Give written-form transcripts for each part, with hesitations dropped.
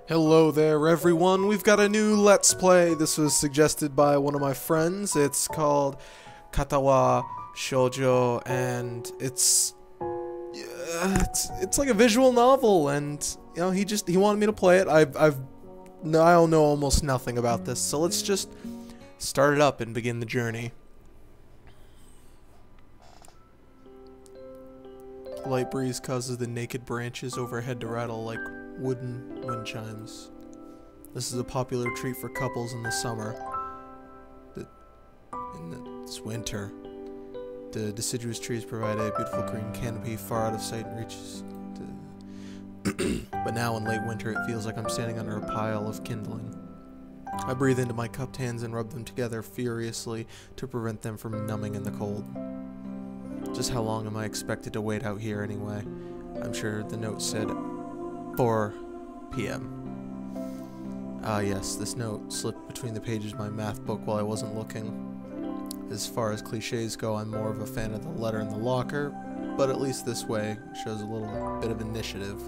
Hello there everyone, we've got a new Let's Play. This was suggested by one of my friends. It's called Katawa Shoujo, and it's like a visual novel, and you know, he wanted me to play it. I don't know almost nothing about this, so let's just start it up and begin the journey. The light breeze causes the naked branches overhead to rattle like wooden wind chimes. This is a popular treat for couples in the summer. It's winter. The deciduous trees provide a beautiful green canopy far out of sight and reaches. But now in late winter it feels like I'm standing under a pile of kindling. I breathe into my cupped hands and rub them together furiously to prevent them from numbing in the cold. Just how long am I expected to wait out here anyway? I'm sure the note said 4 p.m. Ah yes, this note slipped between the pages of my math book while I wasn't looking. As far as cliches go, I'm more of a fan of the letter in the locker, but at least this way shows a little bit of initiative.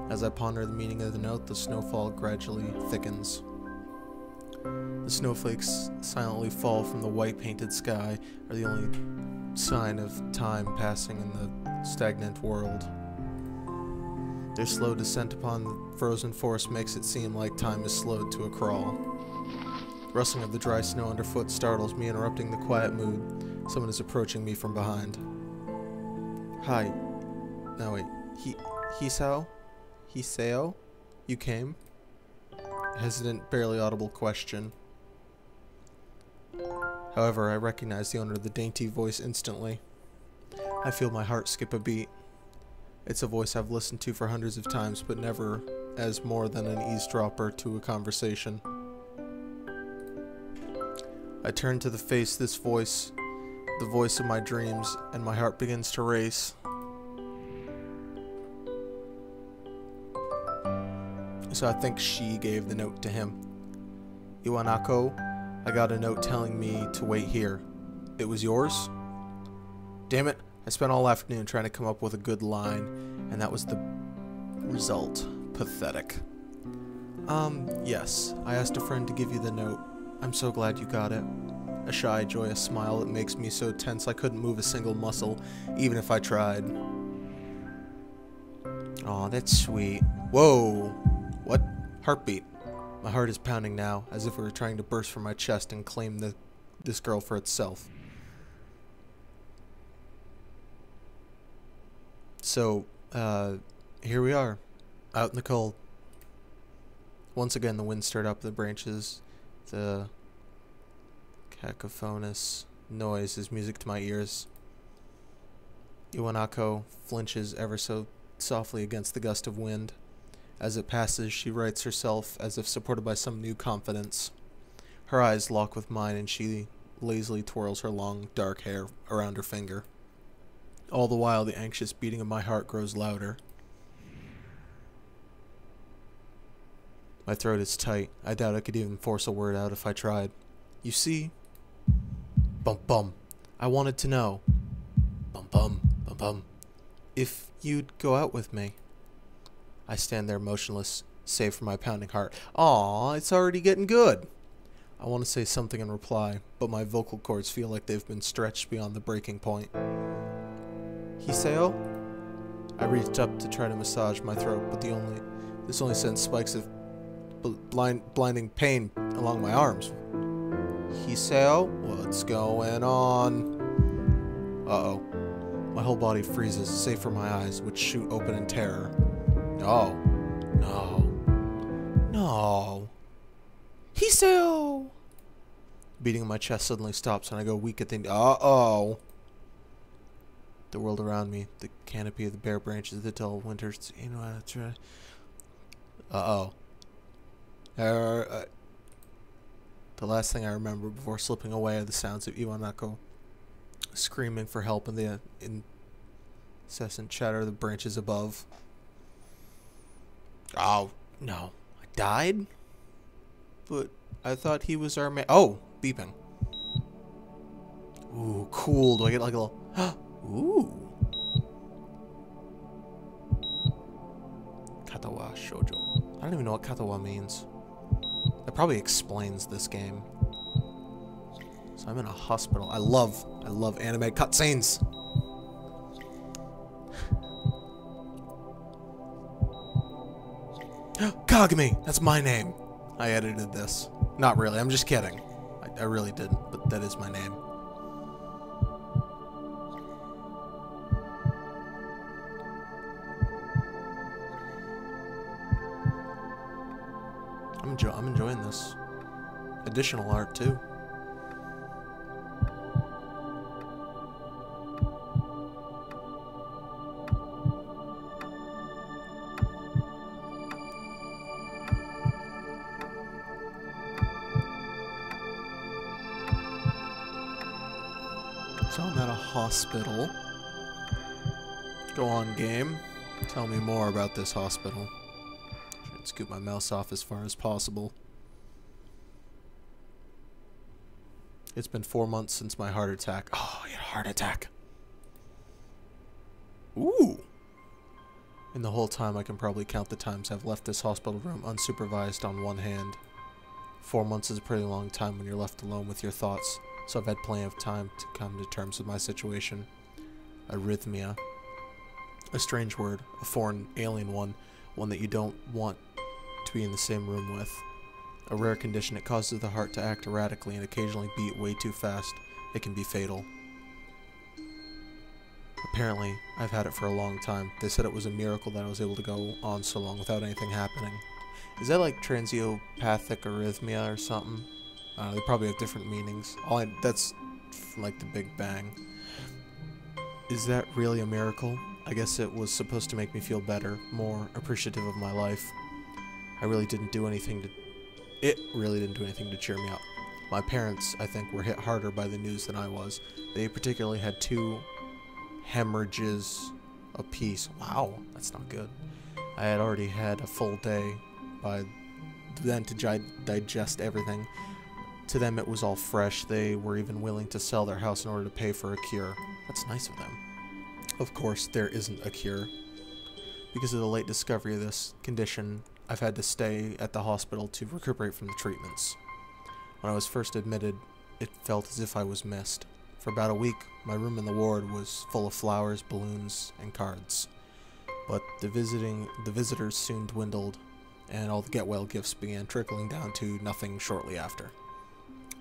As I ponder the meaning of the note, the snowfall gradually thickens. The snowflakes silently fall from the white painted sky are the only sign of time passing in the stagnant world. Their slow descent upon the frozen forest makes it seem like time is slowed to a crawl. The rustling of the dry snow underfoot startles me, interrupting the quiet mood. Someone is approaching me from behind. Hi. No, wait. Hisao? You came? Hesitant, barely audible question. However, I recognize the owner of the dainty voice instantly. I feel my heart skip a beat. It's a voice I've listened to for hundreds of times, but never as more than an eavesdropper to a conversation. I turn to face this voice, the voice of my dreams, and my heart begins to race. So I think she gave the note to him. Iwanako, I got a note telling me to wait here. It was yours? Damn it, I spent all afternoon trying to come up with a good line, and that was the result. Pathetic. Yes, I asked a friend to give you the note. I'm so glad you got it. A shy, joyous smile that makes me so tense I couldn't move a single muscle, even if I tried. Aw, that's sweet. Whoa! What? Heartbeat. My heart is pounding now, as if it were trying to burst from my chest and claim this girl for itself. So, here we are, out in the cold. Once again, the wind stirred up the branches. The cacophonous noise is music to my ears. Iwanako flinches ever so softly against the gust of wind. As it passes, she rights herself as if supported by some new confidence. Her eyes lock with mine, and she lazily twirls her long, dark hair around her finger. All the while, the anxious beating of my heart grows louder. My throat is tight. I doubt I could even force a word out if I tried. You see? Bum bum. I wanted to know. Bum bum. Bum bum. If you'd go out with me. I stand there motionless, save for my pounding heart. Aw, it's already getting good. I want to say something in reply, but my vocal cords feel like they've been stretched beyond the breaking point. Hisao? I reached up to try to massage my throat, but this only sends spikes of blinding pain along my arms. Hisao? What's going on? Uh-oh. My whole body freezes, save for my eyes, which shoot open in terror. No. No. No. Hisao! Beating in my chest suddenly stops, and I go weak at the... Uh-oh. The world around me, the canopy of the bare branches, the dull winter... You know what? Uh-oh. The last thing I remember before slipping away are the sounds of Iwanako screaming for help and the incessant chatter of the branches above. Oh, no. I died? But I thought he was our man. Oh, beeping. Ooh, cool. Do I get like a little... Ooh. Katawa Shoujo. I don't even know what Katawa means. That probably explains this game. So I'm in a hospital. I love anime cutscenes. Kagami! That's my name. I edited this. Not really, I'm just kidding. I really didn't, but that is my name. I'm enjoying this. Additional art, too. So I'm at a hospital. Go on, game. Tell me more about this hospital. Try and scoot my mouse off as far as possible. It's been 4 months since my heart attack. Oh, I had a heart attack. Ooh. In the whole time, I can probably count the times I've left this hospital room unsupervised on one hand. 4 months is a pretty long time when you're left alone with your thoughts, so I've had plenty of time to come to terms with my situation. Arrhythmia. A strange word, a foreign, alien one that you don't want to be in the same room with. A rare condition, it causes the heart to act erratically and occasionally beat way too fast. It can be fatal. Apparently, I've had it for a long time. They said it was a miracle that I was able to go on so long without anything happening. Is that like transiopathic arrhythmia or something? They probably have different meanings. That's like the Big Bang. Is that really a miracle? I guess it was supposed to make me feel better, more appreciative of my life. It really didn't do anything to cheer me up. My parents, I think, were hit harder by the news than I was. They particularly had 2 hemorrhages apiece. Wow, that's not good. I had already had a full day by then to digest everything. To them, it was all fresh. They were even willing to sell their house in order to pay for a cure. That's nice of them. Of course, there isn't a cure. Because of the late discovery of this condition, I've had to stay at the hospital to recuperate from the treatments. When I was first admitted, it felt as if I was missed. For about a week, my room in the ward was full of flowers, balloons, and cards. But the visitors soon dwindled, and all the get-well gifts began trickling down to nothing shortly after.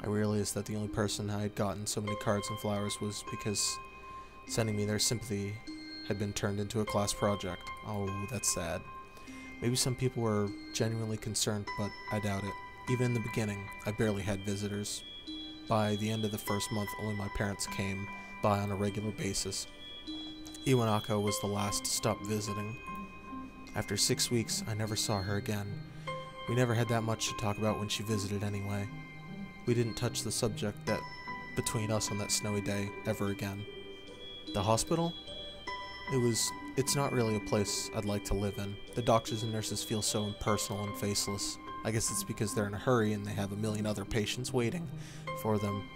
I realized that the only person I had gotten so many cards and flowers was because sending me their sympathy had been turned into a class project. Oh, that's sad. Maybe some people were genuinely concerned, but I doubt it. Even in the beginning, I barely had visitors. By the end of the first month, only my parents came by on a regular basis. Iwanaka was the last to stop visiting. After 6 weeks, I never saw her again. We never had that much to talk about when she visited anyway. We didn't touch the subject that between us on that snowy day ever again. The hospital? It's not really a place I'd like to live in. The doctors and nurses feel so impersonal and faceless. I guess it's because they're in a hurry and they have a million other patients waiting for them,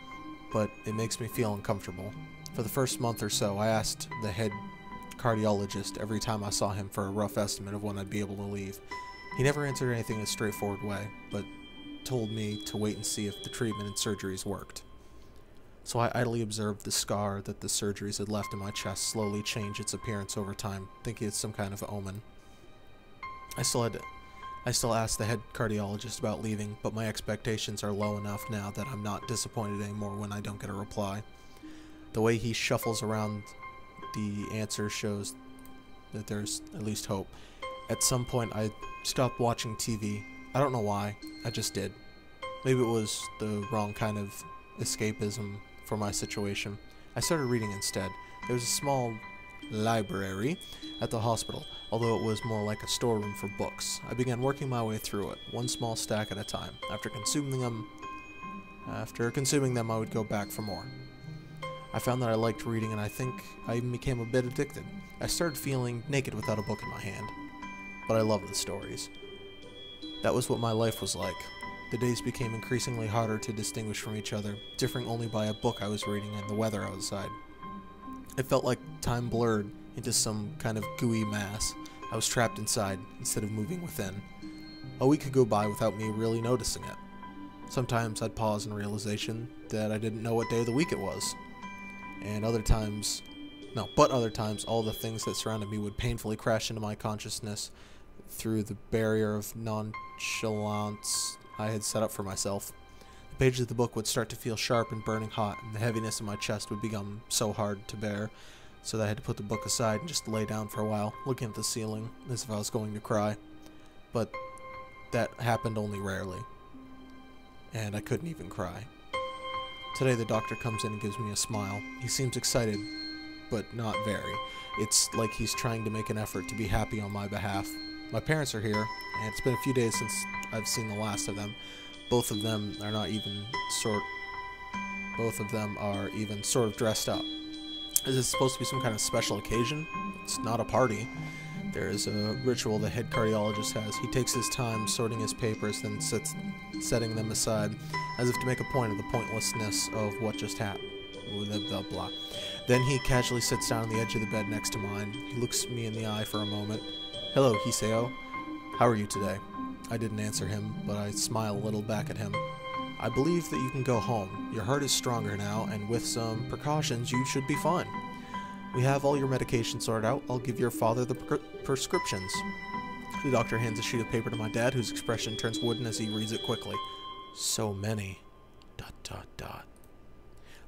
but it makes me feel uncomfortable. For the first month or so, I asked the head cardiologist every time I saw him for a rough estimate of when I'd be able to leave. He never answered anything in a straightforward way, but told me to wait and see if the treatment and surgeries worked. So I idly observed the scar that the surgeries had left in my chest slowly change its appearance over time, thinking it's some kind of omen. I still asked the head cardiologist about leaving, but my expectations are low enough now that I'm not disappointed anymore when I don't get a reply. The way he shuffles around the answer shows that there's at least hope. At some point, I stopped watching TV. I don't know why. I just did. Maybe it was the wrong kind of escapism for my situation. I started reading instead. There was a small library at the hospital, although it was more like a storeroom for books. I began working my way through it, one small stack at a time. After consuming them, I would go back for more. I found that I liked reading, and I think I even became a bit addicted. I started feeling naked without a book in my hand. But I loved the stories. That was what my life was like. The days became increasingly harder to distinguish from each other, differing only by a book I was reading and the weather outside. It felt like time blurred into some kind of gooey mass. I was trapped inside, instead of moving within. A week could go by without me really noticing it. Sometimes I'd pause in realization that I didn't know what day of the week it was. And other times, all the things that surrounded me would painfully crash into my consciousness through the barrier of nonchalance I had set up for myself. The pages of the book would start to feel sharp and burning hot, and the heaviness in my chest would become so hard to bear, so that I had to put the book aside and just lay down for a while, looking at the ceiling, as if I was going to cry. But that happened only rarely, and I couldn't even cry. Today the doctor comes in and gives me a smile. He seems excited, but not very. It's like he's trying to make an effort to be happy on my behalf. My parents are here, and it's been a few days since I've seen the last of them. Both of them are even sort of dressed up. Is this supposed to be some kind of special occasion? It's not a party. There is a ritual the head cardiologist has. He takes his time sorting his papers, then setting them aside, as if to make a point of the pointlessness of what just happened. Blah, blah, blah. Then he casually sits down on the edge of the bed next to mine. He looks me in the eye for a moment. "Hello, Hiseo. How are you today?" I didn't answer him, but I smile a little back at him. "I believe that you can go home. Your heart is stronger now, and with some precautions, you should be fine. We have all your medication sorted out. I'll give your father the prescriptions." The doctor hands a sheet of paper to my dad, whose expression turns wooden as he reads it quickly. "So many. ...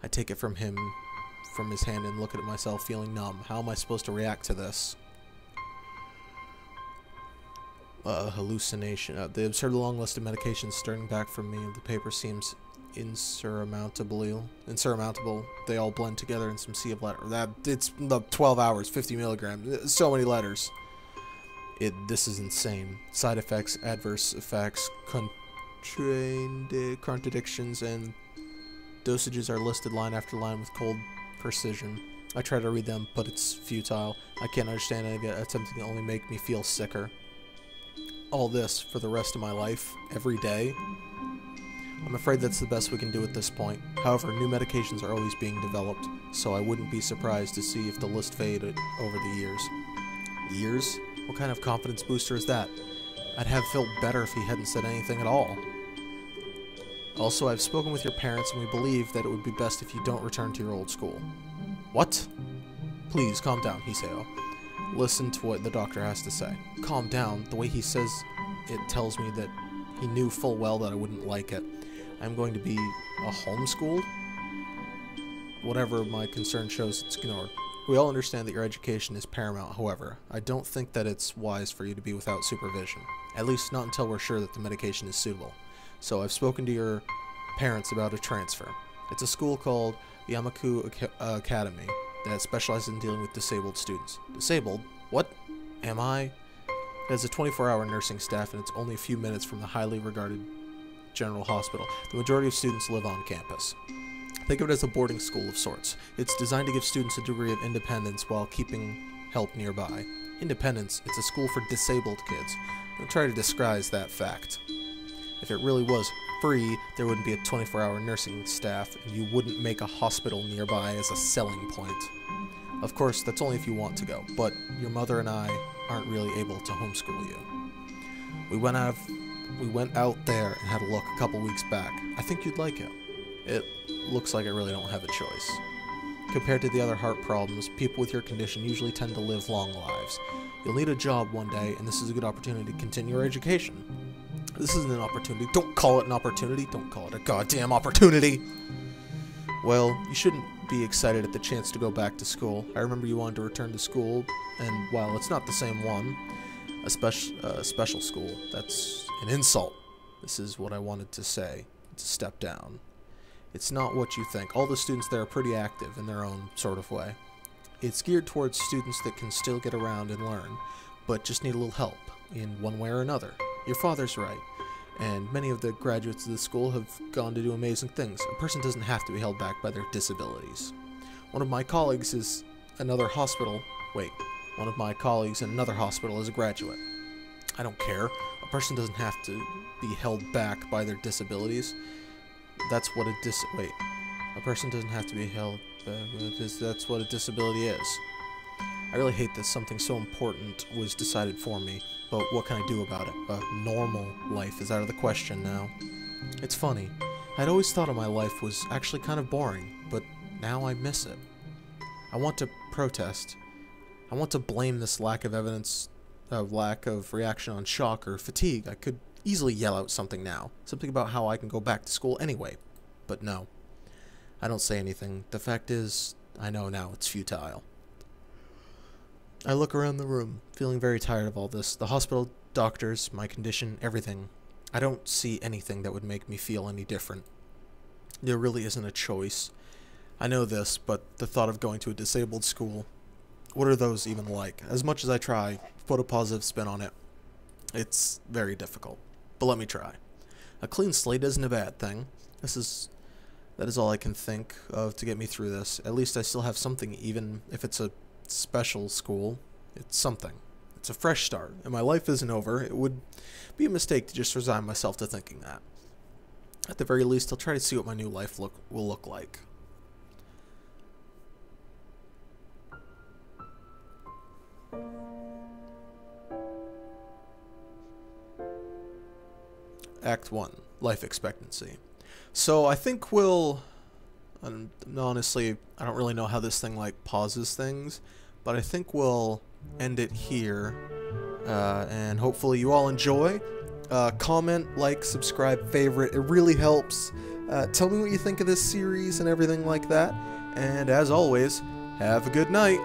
I take it from his hand and look at it myself, feeling numb. How am I supposed to react to this? Hallucination. The absurd long list of medications starting back from me. The paper seems insurmountable. They all blend together in some sea of letters. It's 12 hours, 50 milligrams. So many letters. This is insane. Side effects, adverse effects, contradictions, and dosages are listed line after line with cold precision. I try to read them, but it's futile. I can't understand any of it, attempting to only make me feel sicker. All this for the rest of my life, every day? I'm afraid that's the best we can do at this point. However, new medications are always being developed, so I wouldn't be surprised to see if the list faded over the years. Years? What kind of confidence booster is that? I'd have felt better if he hadn't said anything at all. Also, I've spoken with your parents, and we believe that it would be best if you don't return to your old school. What? Please, calm down, Hiseo. Listen to what the doctor has to say. Calm down. The way he says it tells me that he knew full well that I wouldn't like it. I'm going to be homeschooled? Whatever my concern shows, it's ignored. We all understand that your education is paramount, however. I don't think that it's wise for you to be without supervision. At least not until we're sure that the medication is suitable. So I've spoken to your parents about a transfer. It's a school called Ayumu Academy that specializes in dealing with disabled students. Disabled? What? Am I? It has a 24-hour nursing staff, and it's only a few minutes from the highly regarded general hospital. The majority of students live on campus. Think of it as a boarding school of sorts. It's designed to give students a degree of independence while keeping help nearby. Independence? It's a school for disabled kids. Don't try to disguise that fact. If it really was free, there wouldn't be a 24-hour nursing staff, and you wouldn't make a hospital nearby as a selling point. Of course, that's only if you want to go, but your mother and I aren't really able to homeschool you. We went out there and had a look a couple weeks back. I think you'd like it. It looks like I really don't have a choice. Compared to the other heart problems, people with your condition usually tend to live long lives. You'll need a job one day, and this is a good opportunity to continue your education. This isn't an opportunity. Don't call it an opportunity. Don't call it a goddamn opportunity. Well, you shouldn't be excited at the chance to go back to school. I remember you wanted to return to school, and while it's not the same one, a special school, that's an insult. This is what I wanted to say. It's a step down. It's not what you think. All the students there are pretty active in their own sort of way. It's geared towards students that can still get around and learn, but just need a little help in one way or another. Your father's right, and many of the graduates of the school have gone to do amazing things. A person doesn't have to be held back by their disabilities. One of my colleagues in another hospital is a graduate. I don't care. A person doesn't have to be held back by their disabilities. That's what a person doesn't have to be held back. That's what a disability is. I really hate that something so important was decided for me. But what can I do about it? A normal life is out of the question now. It's funny. I'd always thought of my life was actually kind of boring, but now I miss it. I want to protest. I want to blame this lack of evidence, lack of reaction on shock or fatigue. I could easily yell out something now. Something about how I can go back to school anyway. But no. I don't say anything. The fact is, I know now it's futile. I look around the room, feeling very tired of all this. The hospital, doctors, my condition, everything. I don't see anything that would make me feel any different. There really isn't a choice. I know this, but the thought of going to a disabled school, what are those even like? As much as I try, put a positive spin on it, it's very difficult. But let me try. A clean slate isn't a bad thing. That is all I can think of to get me through this. At least I still have something, even if it's a special school. It's something. It's a fresh start, and my life isn't over. It would be a mistake to just resign myself to thinking that. At the very least, I'll try to see what my new life will look like. Act 1. Life expectancy. So I think honestly, I don't really know how this thing like pauses things, but I think we'll end it here, and hopefully you all enjoy. Comment, like, subscribe, favorite, it really helps. Tell me what you think of this series and everything like that, and as always, have a good night.